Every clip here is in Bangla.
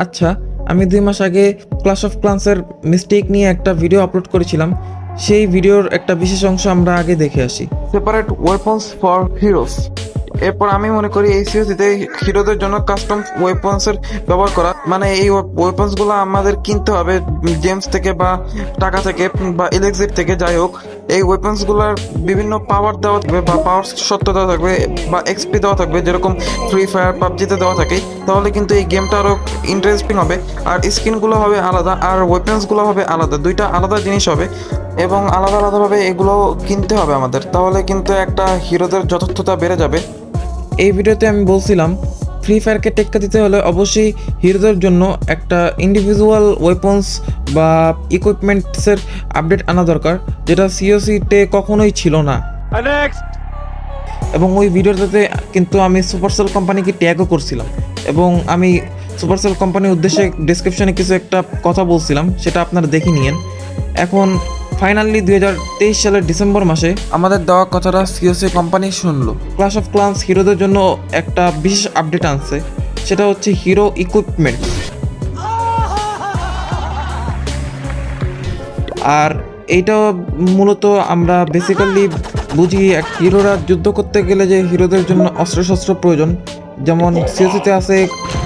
আচ্ছা, আমি 2 মাস আগে ক্লাশ অফ ক্লান্সের মিস্টেক নিয়ে একটা ভিডিও আপলোড করেছিলাম, সেই ভিডিওর একটা বিশেষ অংশ আমরা আগে দেখে আসি। Separate weapons for heroes. এরপর আমি মনে করি এই সিওসিতে হিরোদের জন্য কাস্টম ওয়েপন্স এর ব্যবহার করা, মানে এই ওয়েপন্স গুলো আমাদের কিনতে হবে জেমস থেকে বা টাকা থেকে বা ইলেক্সির থেকে, যাই হোক এই ওয়েপন্স গুলার বিভিন্ন পাওয়ার দেওয়া থাকবে বা পাওয়ার সত্য দেওয়া থাকবে বা এক্সপি দেওয়া থাকবে, যেরকম ফ্রি ফায়ার পাবজিতে দেওয়া থাকে। তাহলে কিন্তু এই গেমটা আরো ইন্টারেস্টিং হবে, আর স্কিনগুলো হবে আলাদা আর ওয়েপন্সগুলো হবে আলাদা, দুইটা আলাদা জিনিস হবে এবং আলাদা আলাদাভাবে এগুলো কিনতে হবে আমাদের। তাহলে কিন্তু একটা হিরোদের যথার্থতা বেড়ে যাবে। এই ভিডিওতে আমি বলছিলাম ফ্রি ফায়ারকে টেক্কা দিতে হলে অবশ্যই হিরোদের জন্য একটা ইন্ডিভিজুয়াল ওয়েপন্স বা ইকুইপমেন্টসের আপডেট আনা দরকার, যেটা সিওসিতে কখনোই ছিল না। এবং ওই ভিডিওটাতে কিন্তু আমি সুপারসেল কোম্পানিকে ট্যাগও করছিলাম এবং আমি সুপারসেল কোম্পানির উদ্দেশ্যে ডেসক্রিপশনে কিছু একটা কথা বলছিলাম, সেটা আপনারা দেখে নিয়েন। এখন ফাইনালি 2023 সালের ডিসেম্বর মাসে আমাদের দেওয়া কথাটা সিওসি কোম্পানি শুনলো। ক্লাশ অফ ক্লান্স হিরোদের জন্য একটা বিশেষ আপডেট আনছে, সেটা হচ্ছে হিরো ইকুইপমেন্ট। আর এইটা মূলত আমরা বেসিক্যালি বুঝি এক হিরোরা যুদ্ধ করতে গেলে যে হিরোদের জন্য অস্ত্রশস্ত্র প্রয়োজন, যেমন সিওসিতে আছে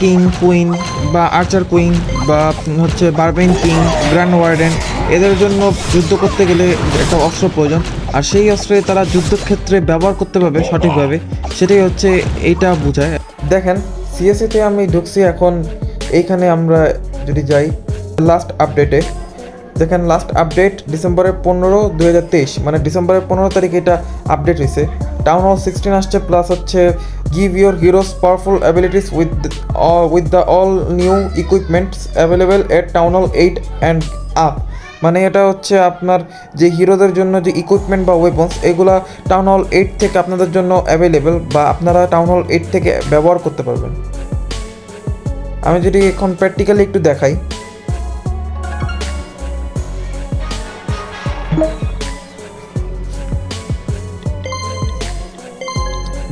কিং কুইন বা আর্চার কুইন বা হচ্ছে বারবেন কিং, গ্র্যান্ড ওয়ার্ডেন, এদের জন্য যুদ্ধ করতে গেলে একটা অস্ত্র প্রয়োজন, আর সেই অস্ত্রে তারা যুদ্ধক্ষেত্রে ব্যবহার করতে পারবে সঠিকভাবে, সেটাই হচ্ছে এইটা বোঝায়। দেখেন সিএসিতে আমি ঢুকছি এখন, এইখানে আমরা যদি যাই লাস্ট আপডেটে, দেখেন লাস্ট আপডেট ডিসেম্বরের 15, 2023, মানে ডিসেম্বরের 15 তারিখে এটা আপডেট হয়েছে। টাউন হল 16 আসছে, প্লাস হচ্ছে give your heroes powerful abilities with the all new equipments available at town hall 8 and up. মানে এটা হচ্ছে আপনার যে হিরোদের জন্য যে ইকুইপমেন্ট বা ওয়েপন্স, এগুলা টাউন হল 8 থেকে আপনাদের জন্য অ্যাভেলেবেল বা আপনারা টাউন হল 8 থেকে ব্যবহার করতে পারবেন। আমি যদি এখন প্র্যাকটিক্যালি একটু দেখাই,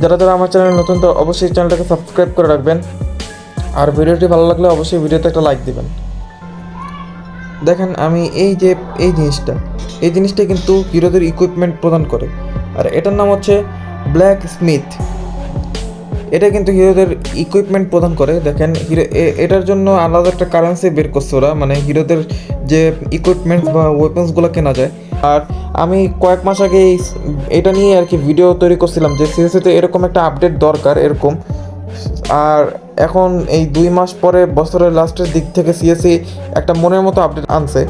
যারা যারা আমার চ্যানেলে নতুন, তো অবশ্যই চ্যানেলটাকে সাবস্ক্রাইব করে রাখবেন, আর ভিডিওটি ভালো লাগলে অবশ্যই ভিডিওতে একটা লাইক দিবেন। দেখেন আমি এই যে এই জিনিসটা কিন্তু হিরোদের ইকুইপমেন্ট প্রদান করে, আর এটার নাম হচ্ছে ব্ল্যাকস্মিথ। এটা কিন্তু হিরোদের ইকুইপমেন্ট প্রদান করে। দেখেন এটার জন্য আলাদা একটা কারেন্সি বের করছে ওরা, মানে হিরোদের যে ইকুইপমেন্টস বা ওয়েপন্সগুলো কেনা যায়। আর আমি কয়েক মাস আগে এটা নিয়ে আর কি ভিডিও তৈরি করছিলাম যে সিএসিতে এরকম একটা আপডেট দরকার এরকম। আর এখন এই 2 মাস পরে বছরের লাস্টের দিক থেকে সিএসি একটা মনের মতো আপডেট আনছে।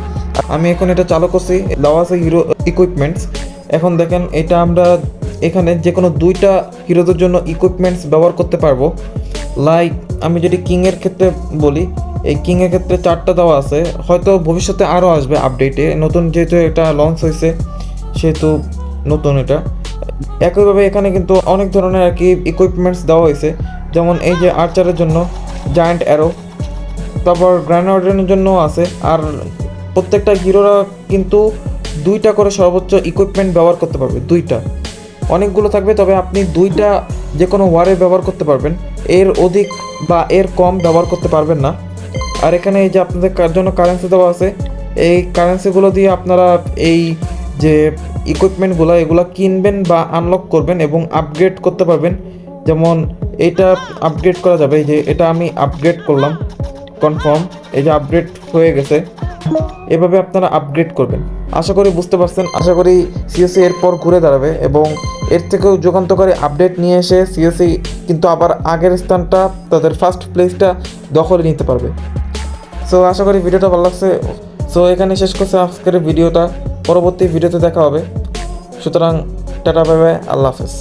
আমি এখন এটা চালু করছি, দেওয়া আছে হিরো ইকুইপমেন্টস। এখন দেখেন এটা আমরা এখানে যে কোনো 2টা হিরোদের জন্য ইকুইপমেন্টস ব্যবহার করতে পারবো। লাইক আমি যদি কিংয়ের ক্ষেত্রে বলি, এই কিংয়ের ক্ষেত্রে 4টা দেওয়া আছে, হয়তো ভবিষ্যতে আরও আসবে আপডেটে, নতুন যেহেতু এটা লঞ্চ হয়েছে সেহেতু নতুন এটা। একইভাবে এখানে কিন্তু অনেক ধরনের আর কি ইকুইপমেন্টস দেওয়া হয়েছে, যেমন এই যে আর্চারের জন্য জায়ান্ট অ্যারো, তারপর গ্র্যানেডের জন্য আছে। আর প্রত্যেকটা হিরোরা কিন্তু 2টা করে সর্বোচ্চ ইকুইপমেন্ট ব্যবহার করতে পারবে, 2টা, অনেকগুলো থাকবে তবে আপনি 2টা যে কোনো ওয়ারে ব্যবহার করতে পারবেন, এর অধিক বা এর কম ব্যবহার করতে পারবেন না। আর এখানে এই যে আপনাদের জন্য কারেন্সি দেওয়া আছে, এই কারেন্সিগুলো দিয়ে আপনারা এই যে ইকুইপমেন্টগুলো এগুলো কিনবেন বা আনলক করবেন এবং আপগ্রেড করতে পারবেন। যেমন এটা আপগ্রেড করা যাবে, এই যে এটা আমি আপগ্রেড করলাম, কনফার্ম, এই যে আপগ্রেড হয়ে গেছে। এভাবে আপনারা আপগ্রেড করবেন। আশা করি বুঝতে পারছেন। আশা করি সিএসি এরপর ঘুরে দাঁড়াবে এবং এর থেকেও যুগান্তকারী আপডেট নিয়ে এসে সিএসি কিন্তু আবার আগের স্থানটা, তাদের ফার্স্ট প্লেসটা দখলে নিতে পারবে। সো আশা করি ভিডিওটা ভালো লাগছে। সো এখানে শেষ করছে আজকের ভিডিওটা, পরবর্তী ভিডিওতে দেখা হবে। সুতরাং টাটা, বাই বাই, আল্লাহ হাফেজ।